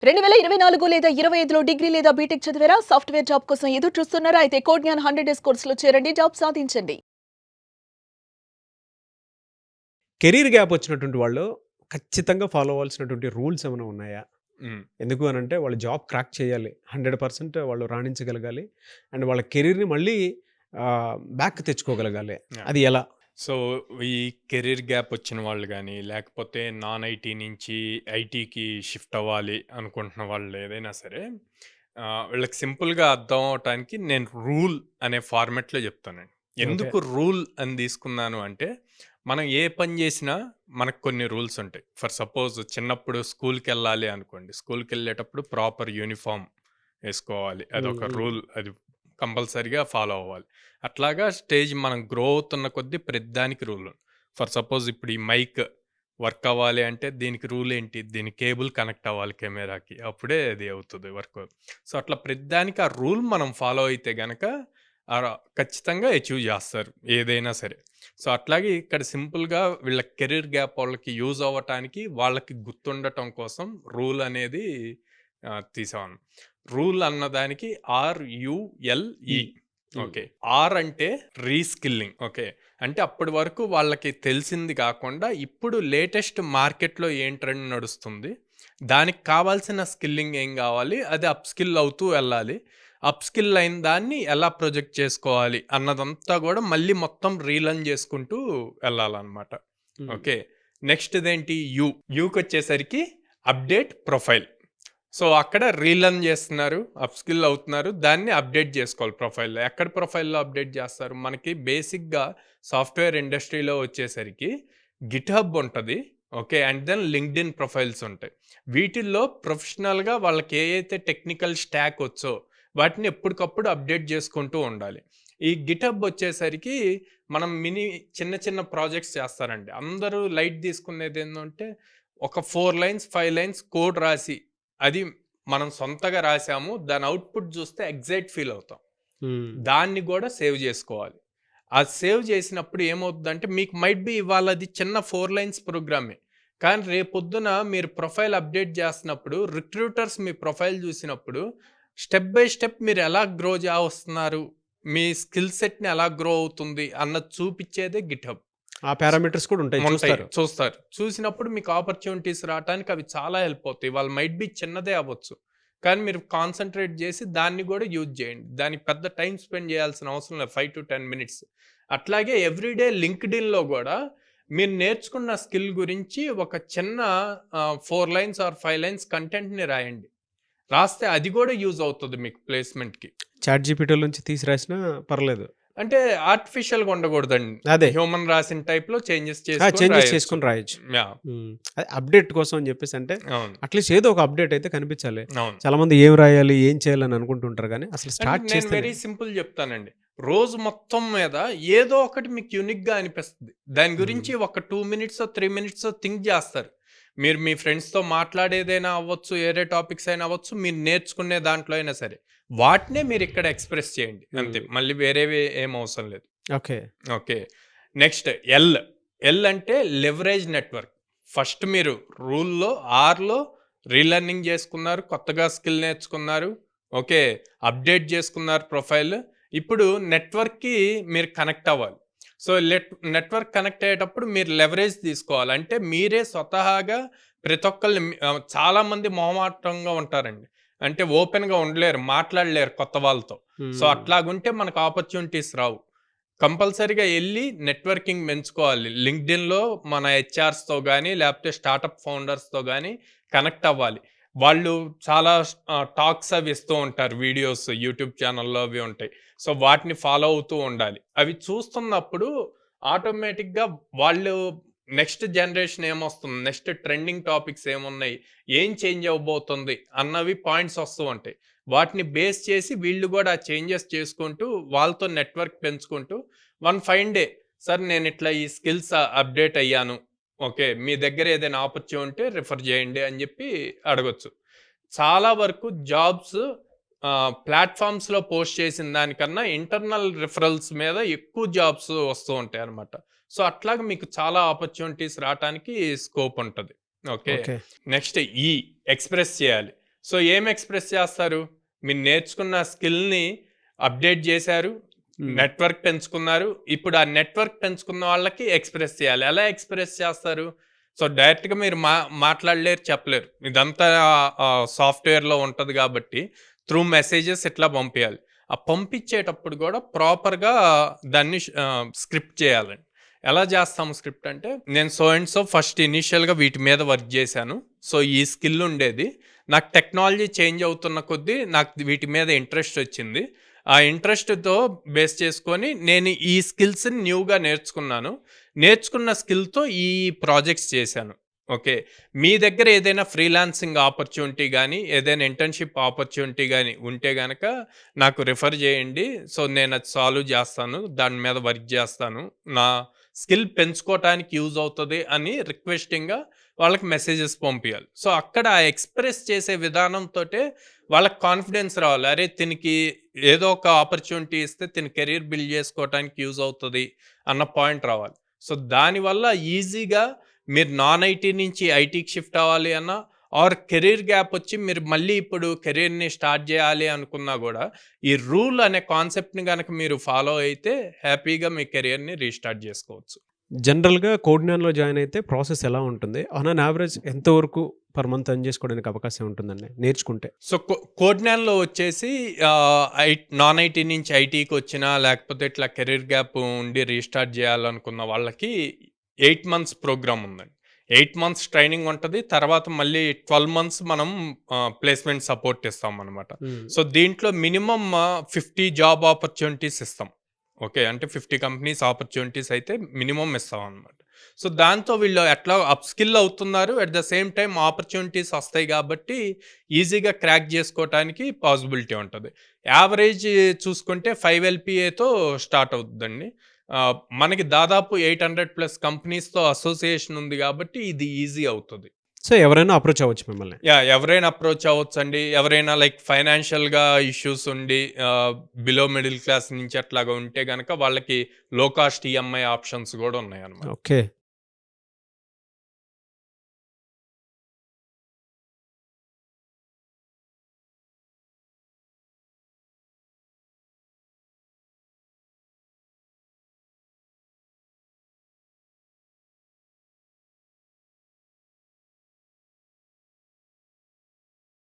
2024 లేదా 25లో డిగ్రీ లేదా బీటెక్ చదివారా? సాఫ్ట్‌వేర్ జాబ్ కోసం ఎదురు చూస్తున్నారా? అయితే కోడ్ జ్ఞాన్ 100 డేస్ కోర్సులో చేరండి. జాబ్ సాధించండి. కెరీర్ గ్యాప్ వచ్చినటువంటి వాళ్ళు ఖచ్చితంగా ఫాలో అవ్వాల్సినటువంటి రూల్స్ ఏమైనా ఉన్నాయా? హ్మ్. ఎందుకు అనంటే వాళ్ళు జాబ్ క్రాక్ చేయాలి. 100% వాళ్ళు రాణించగలగాలి. అండ్ వాళ్ళ కెరీర్‌ని మళ్ళీ బ్యాక్ తెచ్చుకోగలగాలి. యాహ్! అది ఎలా? సో, ఈ కెరీర్ గ్యాప్ వచ్చిన వాళ్ళు గానీ, లేకపోతే నాన్ ఐటీ నుంచి ఐటీకి షిఫ్ట్ అవ్వాలి అనుకుంటున్న వాళ్ళు ఏదైనా సరే, వీళ్ళకి సింపుల్‌గా అర్థం అవ్వటానికి నేను రూల్ అనే ఫార్మాట్‌లో చెప్తానండి. ఓకే. ఎందుకు రూల్ అని తీసుకున్నాను అంటే, మనం ఏ పని చేసినా మనకు కొన్ని రూల్స్ ఉంటాయి. ఫర్ సపోజ్ చిన్నప్పుడు స్కూల్‌కెళ్ళాలి అనుకోండి. స్కూల్‌కెళ్ళేటప్పుడు ప్రాపర్ యూనిఫార్మ్ ఏసుకోవాలి. హ్మ్. అదొక హ్మ్. రూల్. అది కంపల్సరీగా ఫాలో అవ్వాలి. అట్లాగా స్టేజ్ మనం గ్రో అవుతున్న కొద్దీ ప్రతిదానికి రూల్. ఫర్ సపోజ్ ఇప్పుడు ఈ మైక్ వర్క్ అవ్వాలి అంటే దీనికి రూల్ ఏంటి? దీని కేబుల్ కనెక్ట్ అవ్వాలి కెమెరాకి. అప్పుడే అది అవుతది వర్క్. సో, అట్లా ప్రతిదానికి ఆ రూల్ మనం ఫాలో అయితే గనక ఖచ్చితంగా అచీవ్ చేస్తారు ఏదైనా సరే. సో, అట్లాగే ఇక్కడ సింపుల్‌గా వీళ్ళ కెరీర్ గ్యాప్ వాళ్ళకి యూజ్ అవ్వటానికి, వాళ్ళకి గుర్తుండటం కోసం రూల్ అనేది తీసామన్న. రూల్ అన్నదానికి RULE. ఈ. హ్మ్. ఓకే. ఆర్ అంటే రీస్కిల్లింగ్. ఓకే. అంటే అప్పటి వరకు వాళ్ళకి తెలిసింది కాకుండా ఇప్పుడు లేటెస్ట్ మార్కెట్‌లో ఏం ట్రెండ్ నడుస్తుంది, దానికి కావాల్సిన స్కిల్లింగ్ ఏం కావాలి, అది అప్ స్కిల్ అవుతూ వెళ్ళాలి. అప్ స్కిల్ అయిన దాన్ని ఎలా ప్రొజెక్ట్ చేసుకోవాలి అన్నదంతా కూడా మళ్ళీ మొత్తం రీలర్న్ చేసుకుంటూ వెళ్ళాలన్నమాట. హ్మ్. ఓకే. నెక్స్ట్‌దేంటి యూకొచ్చేసరికి అప్డేట్ ప్రొఫైల్. సో, అక్కడ రీలర్న్ చేస్తున్నారు, అప్ స్కిల్ అవుతున్నారు. దాన్ని అప్డేట్ చేసుకోవాలి ప్రొఫైల్‌లో. ఎక్కడ ప్రొఫైల్‌లో అప్డేట్ చేస్తారు? మనకి బేసిక్‌గా సాఫ్ట్‌వేర్ ఇండస్ట్రీలో వచ్చేసరికి గిట్‌హబ్ ఉంటది. Okay. And then LinkedIn profiles ఉంటాయి. వీటిల్లో ప్రొఫెషనల్‌గా వాళ్ళకి ఏయైతే టెక్నికల్ స్టాక్ వచ్చో వాటిని ఎప్పటికప్పుడు అప్డేట్ చేసుకుంటూ ఉండాలి. ఈ గిట్‌హబ్ వచ్చేసరికి మనం చిన్న చిన్న ప్రాజెక్ట్స్ చేస్తారండి. అందరూ లైట్ తీసుకునేదేందంటే ఒక 4 లైన్స్, 5 లైన్స్ కోడ్ రాసి అది మనం సొంతగా రాసాము. దాని అవుట్‌పుట్ చూస్తే ఎక్సైట్ ఫీల్ అవుతాం. హ్మ్. దాన్ని గూడా సేవ్ జేసుకోవాలి. అది సేవ్ చేసినప్పుడు ఏమవుద్దంటే మీకు మైట్ బీ ఇవాళ అది చిన్న 4 లైన్స్ ప్రోగ్రామే. కానీ రేపొద్దున మీరు ప్రొఫైల్ అప్డేట్ చేస్తున్నప్పుడు రిక్రూటర్స్ మీ ప్రొఫైల్ చూసినప్పుడు స్టెప్ బై స్టెప్ మీరు ఎలా గ్రో వస్తున్నారు, మీ స్కిల్ సెట్‌ని ఎలా గ్రో అవుతుంది అన్నది చూపిచ్చేదే గిట్‌హబ్. ఆ పారామీటర్స్ కూడా ఉంటాయి. ఉంటాయి. చూస్తారు. చూస్తారు. చూసినప్పుడు మీకు ఆపర్చునిటీస్ రావటానికి అవి చాలా హెల్ప్ అవుతాయి. వాళ్ళు మైట్ బీ చిన్నదే అవ్వచ్చు. కానీ మీరు కాన్సంట్రేట్ చేసి దాన్ని గూడా యూజ్ చేయండి. దానికి పెద్ద టైమ్ స్పెండ్ చేయాల్సిన అవసరం లేదు. 5-10 మినిట్స్. అట్లాగే ఎవ్రీడే లింక్డ్ఇన్‌లో గూడా మీరు నేర్చుకున్న స్కిల్ గురించి ఒక చిన్న 4 లైన్స్ ఆర్ 5 లైన్స్ కంటెంట్‌ని రాయండి. రాస్తే అది గూడా యూజ్ అవుతది మీకు ప్లేస్‌మెంట్‌కి. చాట్ జీపీటీలో నుంచి తీసి రాసినా పర్లేదు. అంటే ఆర్టిఫిషియల్‌గా ఉండకూడదండి. అదే. హ్యూమన్ రాసిన టైప్‌లో చేంజెస్ చేసుకొని చేంజెస్ రాయొచ్చు. చేసుకొని రాయొచ్చు. యాహ్! హ్మ్. అదే అప్డేట్ కోసం అని చెప్పేసి అంటే అవును. అట్‌లీస్ట్ ఏదో ఒక అప్డేట్ అయితే కనిపించాలి. అవును. చాలామంది ఏం రాయాలి, ఏం చేయాలని అనుకుంటుంటారు గానీ అసలు అంటే స్టార్ట్ నేను చేస్తేనే వెరీ సింపుల్ చెప్తానండి. రోజు మొత్తం మీద ఏదో ఒకటి మీకు యూనిక్‌గా అనిపిస్తది. దాని హ్మ్. గురించి ఒక 2 మినిట్సో, 3 మినిట్సో థింక్ జేస్తారు. మీరు మీ ఫ్రెండ్స్‌తో మాట్లాడేదైనా అవ్వచ్చు, వేరే టాపిక్స్ అయినా అవ్వచ్చు, మీరు నేర్చుకునే దాంట్లో అయినా సరే. వాటినే మీరిక్కడ ఎక్స్‌ప్రెస్ చేయండి అంతే. హ్మ్. మళ్ళీ వేరేవి ఏం అవసరం లేదు. Okay. Okay. Next L. L అంటే లెవరేజ్ నెట్వర్క్. ఫస్ట్ మీరు రూల్‌లో, ఆర్‌లో రీలెర్నింగ్ చేసుకున్నారు. కొత్తగా స్కిల్ నేర్చుకున్నారు. ఓకే. అప్డేట్ చేసుకున్నారు ప్రొఫైల్. ఇప్పుడు నెట్వర్క్‌కి మీరు కనెక్ట్ అవ్వాలి. సో, నెట్వర్క్ కనెక్ట్ అయ్యేటప్పుడు మీరు లెవరేజ్ తీసుకోవాలి. అంటే మీరే స్వతహాగా ప్రతి ఒక్కళ్ళని చాలామంది మొహమాటంగా ఉంటారండి. అంటే ఓపెన్‌గా ఉండలేరు. మాట్లాడలేరు కొత్త వాళ్ళతో. సో, హ్మ్. అట్లాగుంటే మనకు ఆపర్చునిటీస్ రావు. కంపల్సరీగా ఎళ్లి నెట్వర్కింగ్ పెంచుకోవాలి. లింక్డ్ఇన్‌లో మన హెచ్ఆర్స్‌తో గాని, లేపోతే స్టార్టప్ ఫౌండర్స్‌తో గాని కనెక్ట్ అవ్వాలి. వాళ్ళు చాలా టాక్స్ అవి ఇస్తూ ఉంటారు. వీడియోస్ యూట్యూబ్ ఛానెల్‌లో అవి ఉంటాయి. సో, వాటిని ఫాలో అవుతూ ఉండాలి. అవి చూస్తున్నప్పుడు ఆటోమేటిక్‌గా వాళ్ళు నెక్స్ట్ జనరేషన్ ఏమొస్తుంది? నెక్స్ట్ ట్రెండింగ్ టాపిక్స్ ఏమున్నాయి? ఏం చేంజ్ అవ్వబోతుంది? అన్నవి పాయింట్స్ వస్తూ ఉంటాయి. వాటిని బేస్ చేసి వీళ్ళు గూడా చేంజెస్ చేసుకుంటూ, వాళ్ళతో నెట్వర్క్ పెంచుకుంటూ వన్ ఫైన్ డే సార్ నేనిట్లా ఈ స్కిల్స్ అప్‌డేట్ అయ్యాను. ఓకే. మీ దగ్గర ఏదైనా ఆపర్చునిటీ ఉంటే రిఫర్ చేయండి అని జెప్పి అడగొచ్చు. చాలా వరకు జాబ్స్ ప్లాట్‌ఫార్మ్స్‌లో పోస్ట్ చేసిన దానికన్నా ఇంటర్నల్ రిఫరల్స్ మీద ఎక్కువ జాబ్స్ వస్తూ ఉంటాయన్నమాట. సో, అట్లాగా మీకు చాలా ఆపర్చునిటీస్ రాటానికి స్కోప్ ఉంటది. ఓకే. ఓకే. నెక్స్ట్ ఎక్స్‌ప్రెస్ చేయాలి. సో ఏం ఎక్స్‌ప్రెస్ చేస్తారు? మీరు నేర్చుకున్న స్కిల్‌ని అప్‌డేట్ చేశారు. నెట్వర్క్ పెంచుకున్నారు. ఇప్పుడు ఆ నెట్వర్క్ పెంచుకున్న వాళ్ళకి ఎక్స్‌ప్రెస్ చేయాలి. ఎలా ఎక్స్‌ప్రెస్ చేస్తారు? సో డైరెక్ట్‌గా మీరు మాట్లాడలేరు, చెప్పలేరు. ఇదంతా సాఫ్ట్‌వేర్‌లో ఉంటది కాబట్టి త్రూ మెసేజెస్ ఇట్లా పంపియాలి. ఆ పంపించేటప్పుడు కూడా ప్రాపర్‌గా దాన్ని స్క్రిప్ట్ చేయాలండి. ఎలా చేస్తాము స్క్రిప్ట్ అంటే, నేను సో అండ్ సో ఫస్ట్ ఇనీషియల్‌గా వీటి మీద వర్క్ చేశాను. సో ఈ స్కిల్ ఉండేది. నాకు టెక్నాలజీ చేంజ్ అవుతున్న కొద్దీ నాకు వీటి మీద ఇంట్రెస్ట్ వచ్చింది. ఆ ఇంట్రెస్ట్‌తో బేస్ చేసుకొని నేను ఈ స్కిల్స్‌ని న్యూగా నేర్చుకున్నాను. నేర్చుకున్న స్కిల్‌తో ఈ ప్రాజెక్ట్స్ చేశాను. ఓకే. మీ దగ్గర ఏదైనా ఫ్రీలాన్సింగ్ ఆపర్చునిటీ గానీ, ఏదైనా ఇంటర్న్‌షిప్ ఆపర్చునిటీ గానీ ఉంటే గనక నాకు రిఫర్ చేయండి. సో నేను అది సాల్వ్ చేస్తాను. దాని మీద వర్క్ చేస్తాను. నా స్కిల్ పెంచుకోవటానికి యూజ్ అవుతది అని రిక్వెస్టింగ్‌గా వాళ్ళకి మెసేజెస్ పంపియాలి. సో అక్కడ ఎక్స్‌ప్రెస్ చేసే విధానంతోటే వాళ్ళకి కాన్ఫిడెన్స్ రావాలి. అరే! తినికి ఏదో ఒక ఆపర్చునిటీ ఇస్తే తిన కెరీర్ బిల్డ్ చేసుకోవటానికి యూజ్ అవుతది అన్న పాయింట్ రావాలి. సో దానివల్ల ఈజీగా మీరు నాన్ ఐటీ నుంచి ఐటీకి షిఫ్ట్ అవ్వాలి అన్నా, ఆర్ కెరీర్ గ్యాప్ వచ్చి మీరు మళ్ళీ ఇప్పుడు కెరీర్‌ని స్టార్ట్ చేయాలి అనుకున్నా గూడా, ఈ రూల్ అనే కాన్సెప్ట్‌ని గనక మీరు ఫాలో అయితే హ్యాపీగా మీ కెరియర్‌ని రీస్టార్ట్ చేసుకోవచ్చు. జనరల్‌గా కోడ్‌న్యాన్‌లో జాయిన్ అయితే ప్రాసెస్ ఎలా ఉంటుంది? ఆన్ అన్ యావరేజ్ ఎంత వరకు పర్ మంత్ ఎర్న్ చేసుకోవడానికి అవకాశం ఉంటుందండి నేర్చుకుంటే? సో కోడ్‌న్యాన్‌లో వచ్చేసి నాన్ ఐటీ నుంచి ఐటీకి వచ్చినా, లేకపోతే ఇట్లా కెరీర్ గ్యాప్ ఉండి రీస్టార్ట్ చేయాలనుకున్న వాళ్ళకి 8 మంత్స్ ప్రోగ్రామ్ ఉందండి. 8 మంత్స్ ట్రైనింగ్ ఉంటది. తర్వాత మళ్ళీ 12 మంత్స్ మనం ప్లేస్‌మెంట్ సపోర్ట్ ఇస్తామనమాట. హ్మ్. సో దీంట్లో మినిమమ్ 50 జాబ్ ఆపర్చునిటీస్ ఇస్తాం. ఓకే. అంటే 50 కంపెనీస్ ఆపర్చునిటీస్ అయితే మినిమమ్ ఇస్తామనమాట. సో దాంతో వీళ్ళు ఎట్లా అప్ స్కిల్ అవుతున్నారు. At the same time opportunities వస్తాయి కాబట్టి ఈజీగా క్రాక్ చేసుకోవటానికి పాసిబిలిటీ ఉంటది. యావరేజ్ చూసుకుంటే 5 ఎల్‌పీఏతో స్టార్ట్ అవుద్దండి. మనకి దాదాపు 800+ కంపెనీస్‌తో అసోసియేషన్ ఉంది కాబట్టి ఇది ఈజీ అవుతది. సో ఎవరైనా అప్రోచ్ అవ్వచ్చు మిమ్మల్ని. ఎవరైనా అప్రోచ్ అవ్వచ్చండి. ఎవరైనా లైక్ ఫైనాన్షియల్‌గా ఇష్యూస్ ఉండి బిలో మిడిల్ క్లాస్ నుంచి అట్లాగా ఉంటే గనక వాళ్ళకి లో కాస్ట్ ఈఎంఐ ఆప్షన్స్ గూడా ఉన్నాయన్నమాట. ఓకే.